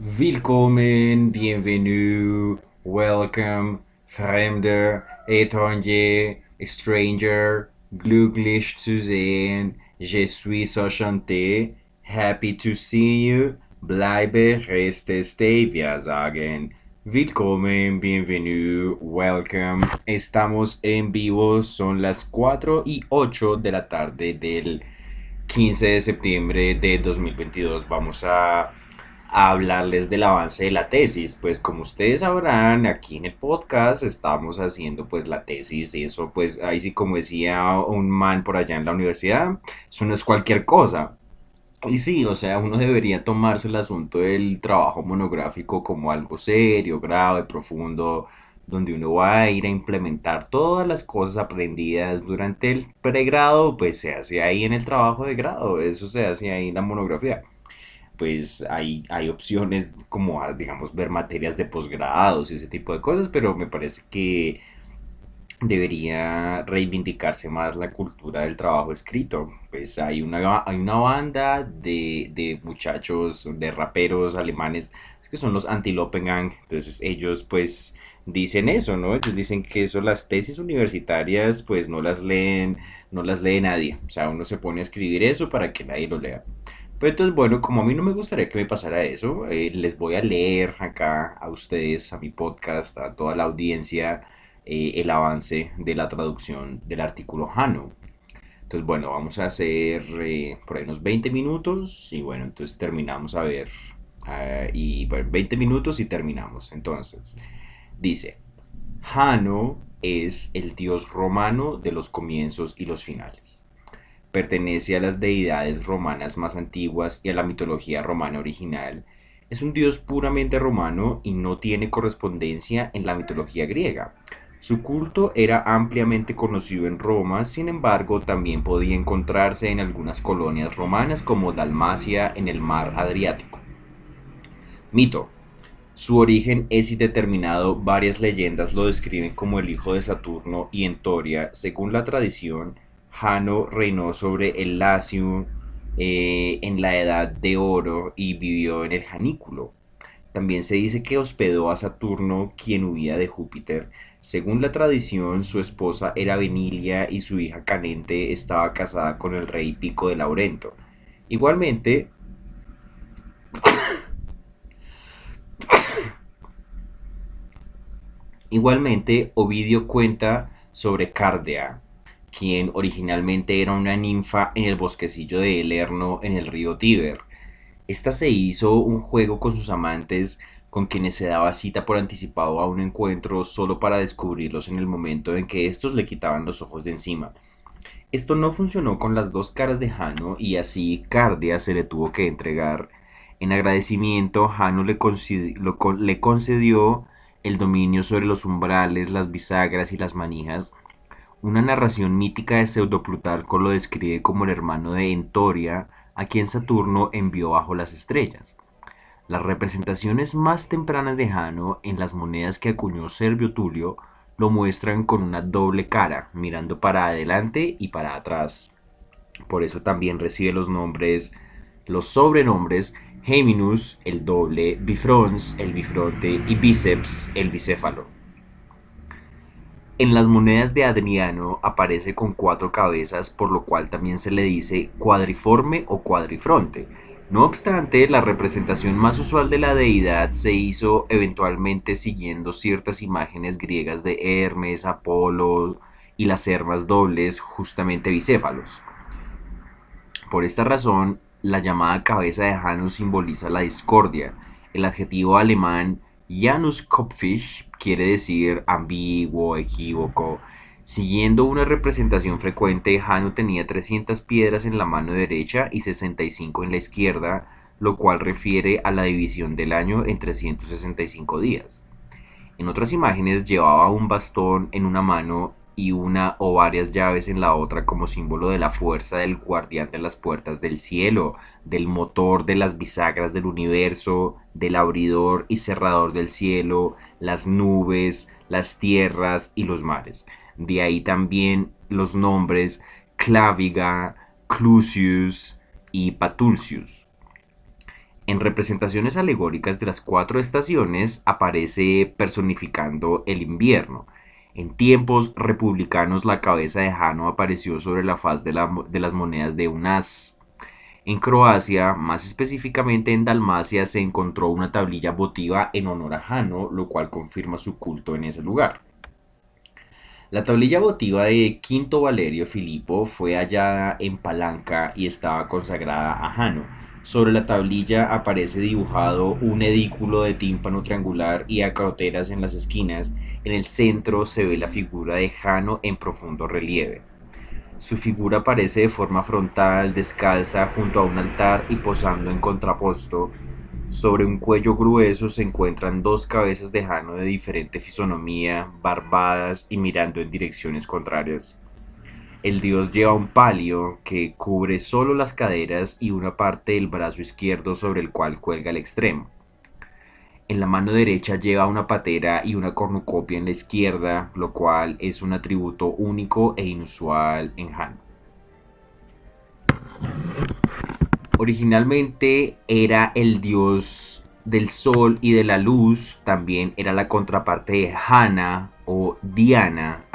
Willkommen, bienvenue, welcome, Fremde, étranger, stranger, glücklich zu sehen, je suis enchanté, happy to see you, bleibe, reste, stay, wir sagen. Willkommen, bienvenue, welcome. Estamos en vivo, son las 4:08 de la tarde del 15 de septiembre de 2022. Vamos a hablarles del avance de la tesis. Pues como ustedes sabrán, aquí en el podcast estamos haciendo pues la tesis y eso pues ahí sí como decía un man por allá en la universidad, eso no es cualquier cosa. Y sí, o sea, uno debería tomarse el asunto del trabajo monográfico como algo serio, grave, profundo, donde uno va a ir a implementar todas las cosas aprendidas durante el pregrado, pues se hace ahí en el trabajo de grado, eso se hace ahí en la monografía. Pues hay opciones como, digamos, ver materias de posgrados y ese tipo de cosas, pero me parece que debería reivindicarse más la cultura del trabajo escrito. Pues hay una banda de muchachos, de raperos alemanes, que son los Antilopengang. Entonces ellos pues dicen eso, ¿no? Ellos dicen que eso, las tesis universitarias pues no las lee nadie. O sea, uno se pone a escribir eso para que nadie lo lea. Pero entonces, bueno, como a mí no me gustaría que me pasara eso, les voy a leer acá a ustedes, a mi podcast, a toda la audiencia, el avance de la traducción del artículo Jano. Entonces, bueno, vamos a hacer por ahí unos 20 minutos y bueno, entonces terminamos a ver. Y bueno, 20 minutos y terminamos. Entonces, dice, Jano es el dios romano de los comienzos y los finales. Pertenece a las deidades romanas más antiguas y a la mitología romana original. Es un dios puramente romano y no tiene correspondencia en la mitología griega. Su culto era ampliamente conocido en Roma, sin embargo, también podía encontrarse en algunas colonias romanas como Dalmacia en el mar Adriático. Mito. Su origen es indeterminado, varias leyendas lo describen como el hijo de Saturno y en Toria, según la tradición, Jano reinó sobre el Lacio en la Edad de Oro y vivió en el Janículo. También se dice que hospedó a Saturno, quien huía de Júpiter. Según la tradición, su esposa era Venilia y su hija Canente estaba casada con el rey Pico de Laurento. Igualmente, Igualmente, Ovidio cuenta sobre Cárdea, quien originalmente era una ninfa en el bosquecillo de Elerno en el río Tíber. Esta se hizo un juego con sus amantes, con quienes se daba cita por anticipado a un encuentro solo para descubrirlos en el momento en que estos le quitaban los ojos de encima. Esto no funcionó con las dos caras de Jano y así Cardia se le tuvo que entregar. En agradecimiento, Jano le concedió el dominio sobre los umbrales, las bisagras y las manijas. Una narración mítica de Pseudo-Plutarco lo describe como el hermano de Entoria, a quien Saturno envió bajo las estrellas. Las representaciones más tempranas de Jano en las monedas que acuñó Servio Tulio lo muestran con una doble cara, mirando para adelante y para atrás. Por eso también recibe los sobrenombres Geminus, el doble, Bifrons, el bifronte y Biceps, el bicéfalo. En las monedas de Adriano aparece con cuatro cabezas, por lo cual también se le dice cuadriforme o cuadrifronte. No obstante, la representación más usual de la deidad se hizo eventualmente siguiendo ciertas imágenes griegas de Hermes, Apolo y las hermas dobles, justamente bicéfalos. Por esta razón, la llamada cabeza de Janus simboliza la discordia. El adjetivo alemán Januskopfig quiere decir ambiguo, equívoco. Siguiendo una representación frecuente, Jano tenía 300 piedras en la mano derecha y 65 en la izquierda, lo cual refiere a la división del año en 365 días. En otras imágenes llevaba un bastón en una mano y una o varias llaves en la otra como símbolo de la fuerza del guardián de las puertas del cielo, del motor de las bisagras del universo, del abridor y cerrador del cielo, las nubes, las tierras y los mares. De ahí también los nombres Claviga, Clusius y Patulcius. En representaciones alegóricas de las cuatro estaciones aparece personificando el invierno. En tiempos republicanos la cabeza de Jano apareció sobre la faz de las monedas de un as. En Croacia, más específicamente en Dalmacia, se encontró una tablilla votiva en honor a Jano, lo cual confirma su culto en ese lugar. La tablilla votiva de Quinto Valerio Filipo fue hallada en Palanca y estaba consagrada a Jano. Sobre la tablilla aparece dibujado un edículo de tímpano triangular y acroteras en las esquinas. En el centro se ve la figura de Jano en profundo relieve. Su figura aparece de forma frontal, descalza, junto a un altar y posando en contraposto. Sobre un cuello grueso se encuentran dos cabezas de Jano de diferente fisonomía, barbadas y mirando en direcciones contrarias. El dios lleva un palio que cubre solo las caderas y una parte del brazo izquierdo sobre el cual cuelga el extremo. En la mano derecha lleva una patera y una cornucopia en la izquierda, lo cual es un atributo único e inusual en Jano. Originalmente era el dios del sol y de la luz, también era la contraparte de Hana o Diana,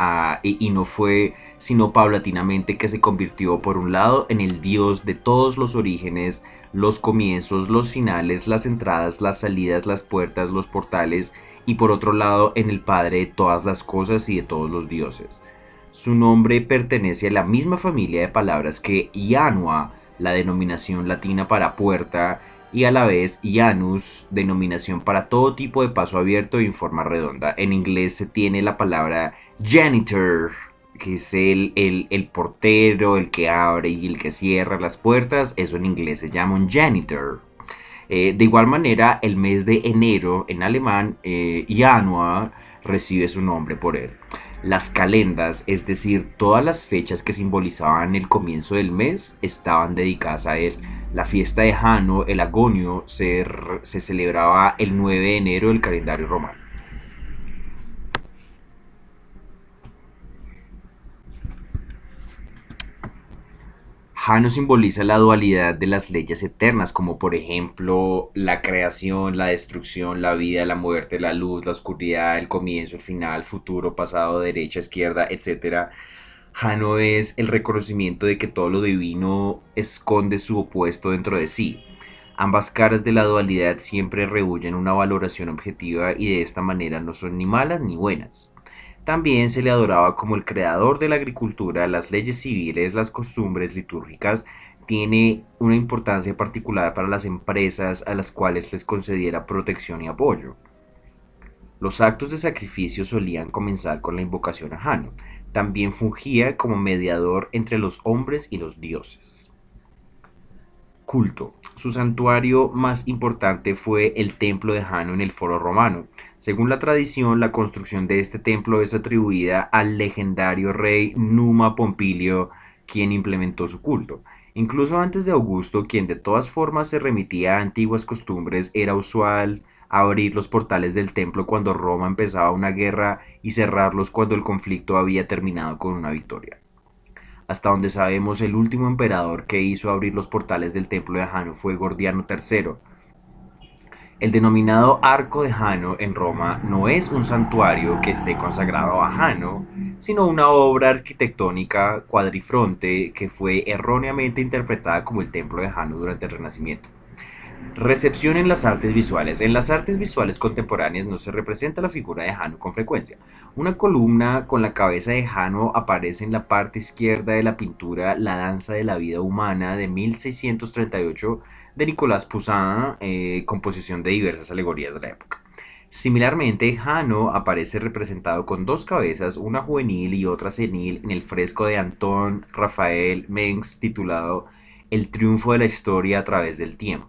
y no fue sino paulatinamente que se convirtió por un lado en el dios de todos los orígenes, los comienzos, los finales, las entradas, las salidas, las puertas, los portales, y por otro lado en el padre de todas las cosas y de todos los dioses. Su nombre pertenece a la misma familia de palabras que Yanua, la denominación latina para puerta, y a la vez Janus, denominación para todo tipo de paso abierto y en forma redonda. En inglés se tiene la palabra janitor, que es el portero, el que abre y el que cierra las puertas. Eso en inglés se llama un janitor. De igual manera, el mes de enero en alemán, Januar, recibe su nombre por él. Las calendas, es decir, todas las fechas que simbolizaban el comienzo del mes, estaban dedicadas a él. La fiesta de Jano, el Agonio, se celebraba el 9 de enero del calendario romano. Jano simboliza la dualidad de las leyes eternas, como por ejemplo la creación, la destrucción, la vida, la muerte, la luz, la oscuridad, el comienzo, el final, futuro, pasado, derecha, izquierda, etcétera. Jano es el reconocimiento de que todo lo divino esconde su opuesto dentro de sí. Ambas caras de la dualidad siempre rehúyen una valoración objetiva y de esta manera no son ni malas ni buenas. También se le adoraba como el creador de la agricultura, las leyes civiles, las costumbres litúrgicas. Tiene una importancia particular para las empresas a las cuales les concediera protección y apoyo. Los actos de sacrificio solían comenzar con la invocación a Jano. También fungía como mediador entre los hombres y los dioses. Culto. Su santuario más importante fue el templo de Jano en el Foro Romano. Según la tradición, la construcción de este templo es atribuida al legendario rey Numa Pompilio, quien implementó su culto. Incluso antes de Augusto, quien de todas formas se remitía a antiguas costumbres, era usual abrir los portales del templo cuando Roma empezaba una guerra y cerrarlos cuando el conflicto había terminado con una victoria. Hasta donde sabemos, el último emperador que hizo abrir los portales del templo de Jano fue Gordiano III. El denominado Arco de Jano en Roma no es un santuario que esté consagrado a Jano, sino una obra arquitectónica cuadrifronte que fue erróneamente interpretada como el templo de Jano durante el Renacimiento. Recepción en las artes visuales. En las artes visuales contemporáneas no se representa la figura de Jano con frecuencia. Una columna con la cabeza de Jano aparece en la parte izquierda de la pintura La danza de la vida humana de 1638 de Nicolas Poussin, composición de diversas alegorías de la época. Similarmente, Jano aparece representado con dos cabezas, una juvenil y otra senil, en el fresco de Anton Rafael Mengs titulado El triunfo de la historia a través del tiempo.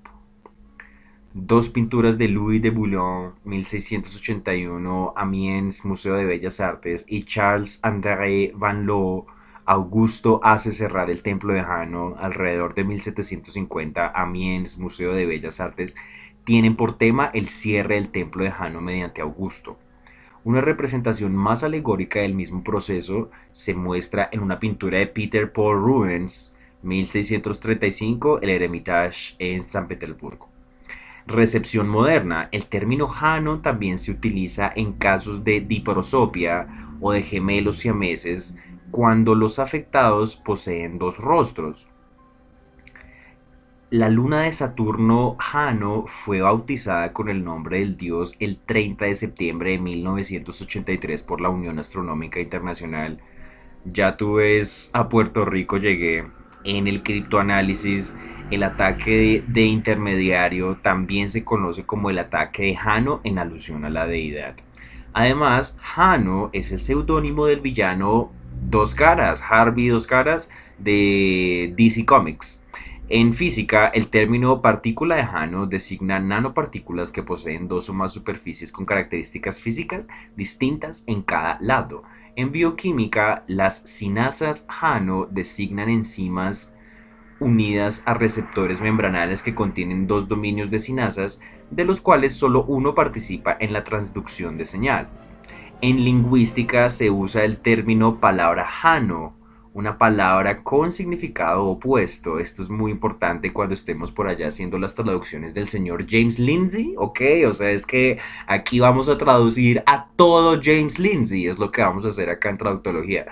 Dos pinturas de Louis de Boulogne, 1681, Amiens, Museo de Bellas Artes, y Charles-André Van Loo, Augusto hace cerrar el templo de Jano, alrededor de 1750, Amiens, Museo de Bellas Artes, tienen por tema el cierre del templo de Jano mediante Augusto. Una representación más alegórica del mismo proceso se muestra en una pintura de Peter Paul Rubens, 1635, el Hermitage en San Petersburgo. Recepción moderna. El término Jano también se utiliza en casos de diprosopia o de gemelos siameses cuando los afectados poseen dos rostros. La luna de Saturno Jano fue bautizada con el nombre del dios el 30 de septiembre de 1983 por la Unión Astronómica Internacional. Ya tú ves, a Puerto Rico llegué. En el criptoanálisis, el ataque de intermediario también se conoce como el ataque de Jano en alusión a la deidad. Además, Jano es el seudónimo del villano Dos Caras, Harvey Dos Caras, de DC Comics. En física, el término partícula de Jano designa nanopartículas que poseen dos o más superficies con características físicas distintas en cada lado. En bioquímica, las sinasas Jano designan enzimas unidas a receptores membranales que contienen dos dominios de sinasas, de los cuales solo uno participa en la transducción de señal. En lingüística se usa el término palabra Jano, una palabra con significado opuesto. Esto es muy importante cuando estemos por allá haciendo las traducciones del señor James Lindsay, ¿ok? O sea, es que aquí vamos a traducir a todo James Lindsay, es lo que vamos a hacer acá en traductología.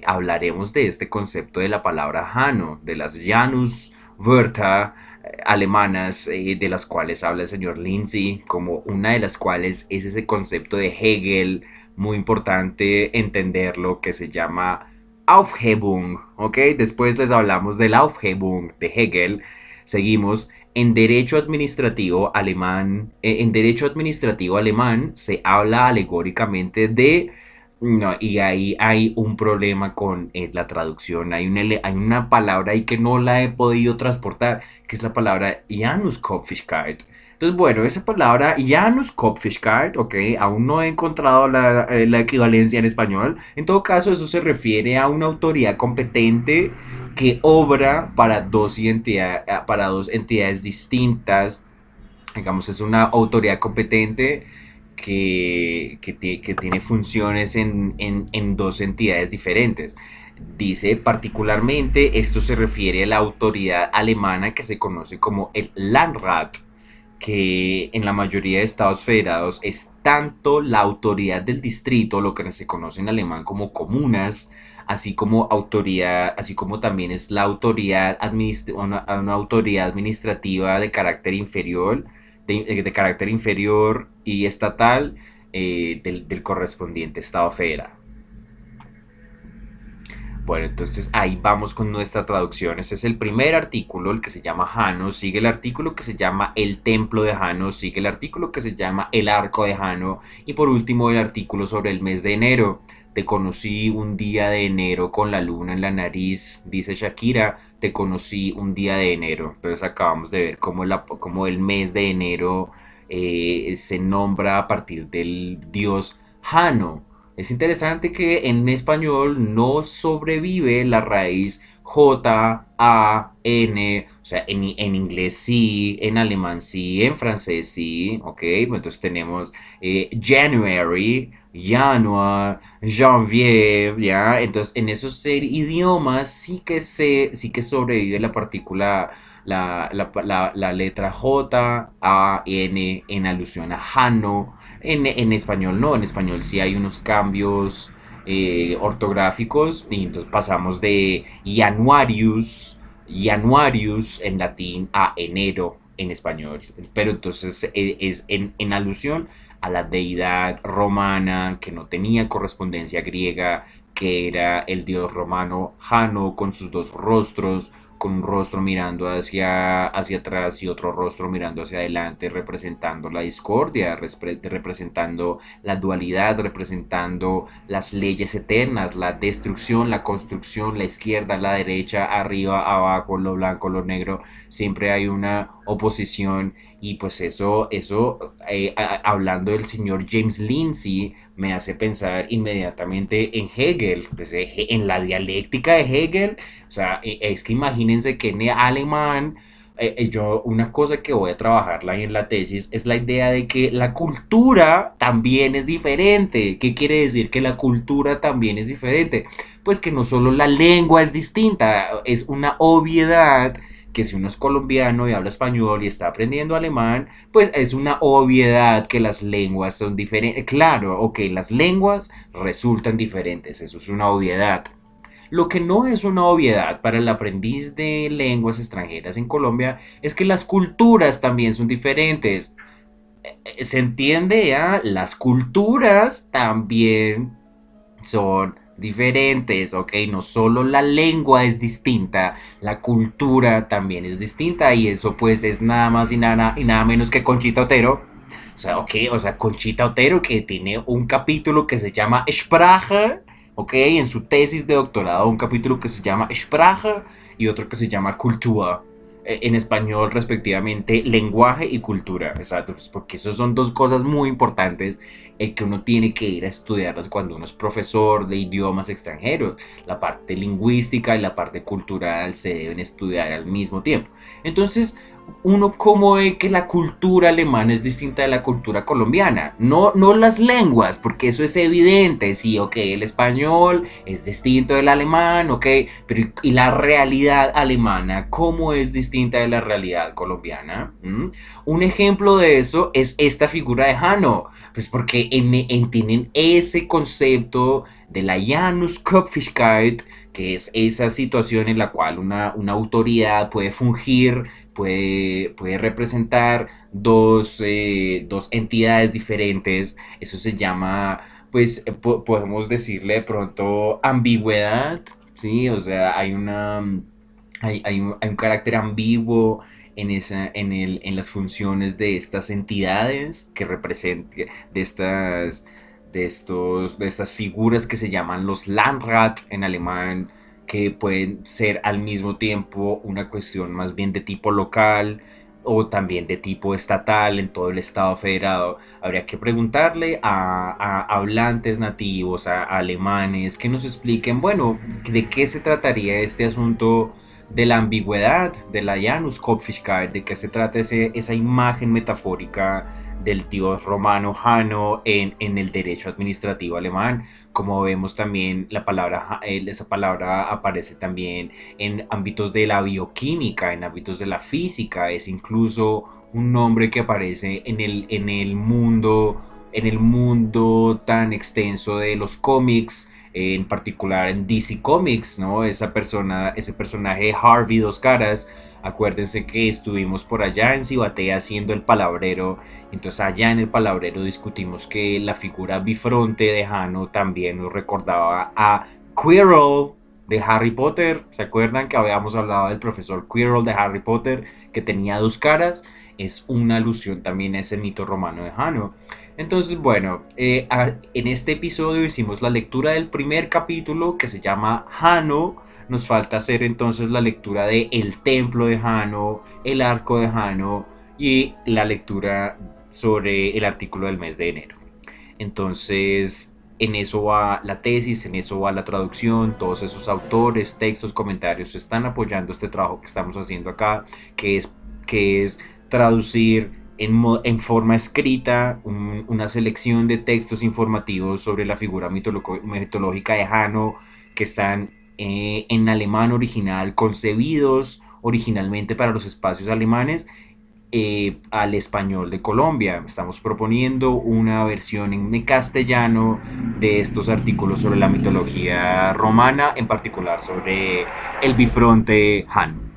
Hablaremos de este concepto de la palabra Jano, de las Januswörter alemanas, de las cuales habla el señor Lindsay, como una de las cuales es ese concepto de Hegel, muy importante entenderlo, que se llama Aufhebung, ¿ok? Después les hablamos del Aufhebung de Hegel. Seguimos. En derecho administrativo alemán, se habla alegóricamente de, no, y ahí hay un problema con la traducción. Hay una palabra ahí que no la he podido transportar, que es la palabra Januskopfigkeit. Entonces, bueno, esa palabra Januskopfigkeit, ok, aún no he encontrado la equivalencia en español. En todo caso, eso se refiere a una autoridad competente que obra para dos entidades distintas. Digamos, es una autoridad competente que tiene funciones en dos entidades diferentes. Dice particularmente, esto se refiere a la autoridad alemana que se conoce como el Landrat, que en la mayoría de estados federados es tanto la autoridad del distrito, lo que se conoce en alemán como comunas, así como también es la autoridad una autoridad administrativa de carácter inferior, de carácter inferior y estatal, del correspondiente estado federal. Bueno, entonces ahí vamos con nuestra traducción. Ese es el primer artículo, el que se llama Jano. Sigue el artículo que se llama El Templo de Jano. Sigue el artículo que se llama El Arco de Jano. Y por último, el artículo sobre el mes de enero. Te conocí un día de enero con la luna en la nariz, dice Shakira. Te conocí un día de enero. Entonces acabamos de ver cómo el mes de enero se nombra a partir del dios Jano. Es interesante que en español no sobrevive la raíz J-A-N, o sea, en inglés sí, en alemán sí, en francés sí, ok, entonces tenemos January, Januar, Janvier, ya, entonces en esos idiomas sí que sobrevive la partícula, la letra J-A-N en alusión a Jano. En español no, en español sí hay unos cambios ortográficos y entonces pasamos de Januarius en latín a enero en español, pero entonces es en alusión a la deidad romana que no tenía correspondencia griega, que era el dios romano Jano con sus dos rostros, con un rostro mirando hacia atrás y otro rostro mirando hacia adelante, representando la discordia, representando la dualidad, representando las leyes eternas, la destrucción, la construcción, la izquierda, la derecha, arriba, abajo, lo blanco, lo negro, siempre hay una oposición y pues hablando del señor James Lindsay, me hace pensar inmediatamente en Hegel, pues, en la dialéctica de Hegel. O sea, es que imagínense que en alemán, una cosa que voy a trabajarla ahí en la tesis es la idea de que la cultura también es diferente. ¿Qué quiere decir que la cultura también es diferente? Pues que no solo la lengua es distinta, es una obviedad que si uno es colombiano y habla español y está aprendiendo alemán, pues es una obviedad que las lenguas son diferentes. Claro, ok, las lenguas resultan diferentes, eso es una obviedad. Lo que no es una obviedad para el aprendiz de lenguas extranjeras en Colombia es que las culturas también son diferentes. ¿Se entiende ya? Las culturas también son diferentes, ¿ok? No solo la lengua es distinta, la cultura también es distinta y eso pues es nada más y nada menos que Conchita Otero. O sea, ok, o sea, Conchita Otero que tiene un capítulo que se llama Sprache, ok, en su tesis de doctorado, un capítulo que se llama Sprache y otro que se llama Cultura, en español respectivamente lenguaje y cultura, exacto, pues porque eso son dos cosas muy importantes que uno tiene que ir a estudiarlas cuando uno es profesor de idiomas extranjeros. La parte lingüística y la parte cultural se deben estudiar al mismo tiempo. Entonces, uno cómo ve que la cultura alemana es distinta de la cultura colombiana. No, no las lenguas, porque eso es evidente. Sí, ok, el español es distinto del alemán, ok, pero ¿y la realidad alemana cómo es distinta de la realidad colombiana? ¿Mm? Un ejemplo de eso es esta figura de Hanno. Pues porque tienen ese concepto de la Januskopfigkeit, que es esa situación en la cual una autoridad puede fungir, puede representar dos entidades diferentes. Eso se llama, pues podemos decirle de pronto ambigüedad, ¿sí? O sea, hay un carácter ambiguo en las funciones de estas entidades que representan, de estas figuras que se llaman los Landrat en alemán, que pueden ser al mismo tiempo una cuestión más bien de tipo local o también de tipo estatal en todo el estado federado. Habría que preguntarle a hablantes nativos, a alemanes, que nos expliquen, bueno, de qué se trataría este asunto de la ambigüedad, de la Januskopfigkeit, de qué se trata esa imagen metafórica del dios romano Jano en el derecho administrativo alemán. Como vemos también, esa palabra aparece también en ámbitos de la bioquímica, en ámbitos de la física, es incluso un nombre que aparece en el mundo tan extenso de los cómics, en particular en DC Comics, ¿no? Ese personaje Harvey Dos Caras. Acuérdense que estuvimos por allá en Cibatea haciendo el palabrero. Entonces allá en el palabrero discutimos que la figura bifronte de Jano también nos recordaba a Quirrell de Harry Potter. ¿Se acuerdan que habíamos hablado del profesor Quirrell de Harry Potter que tenía dos caras? Es una alusión también a ese mito romano de Jano. Entonces, bueno, en este episodio hicimos la lectura del primer capítulo que se llama Jano. Nos falta hacer entonces la lectura de El Templo de Jano, El Arco de Jano y la lectura sobre el artículo del mes de enero. Entonces, en eso va la tesis, en eso va la traducción, todos esos autores, textos, comentarios están apoyando este trabajo que estamos haciendo acá, que es traducir en forma escrita una selección de textos informativos sobre la figura mitológica de Jano que están en alemán original, concebidos originalmente para los espacios alemanes al español de Colombia. Estamos proponiendo una versión en castellano de estos artículos sobre la mitología romana, en particular sobre el bifronte Han.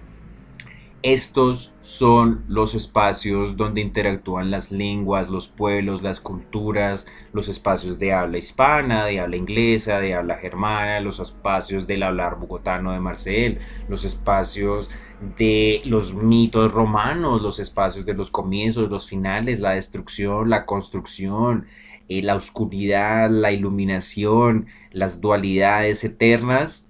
Estos son los espacios donde interactúan las lenguas, los pueblos, las culturas, los espacios de habla hispana, de habla inglesa, de habla germana, los espacios del hablar bogotano de Marcel, los espacios de los mitos romanos, los espacios de los comienzos, los finales, la destrucción, la construcción, la oscuridad, la iluminación, las dualidades eternas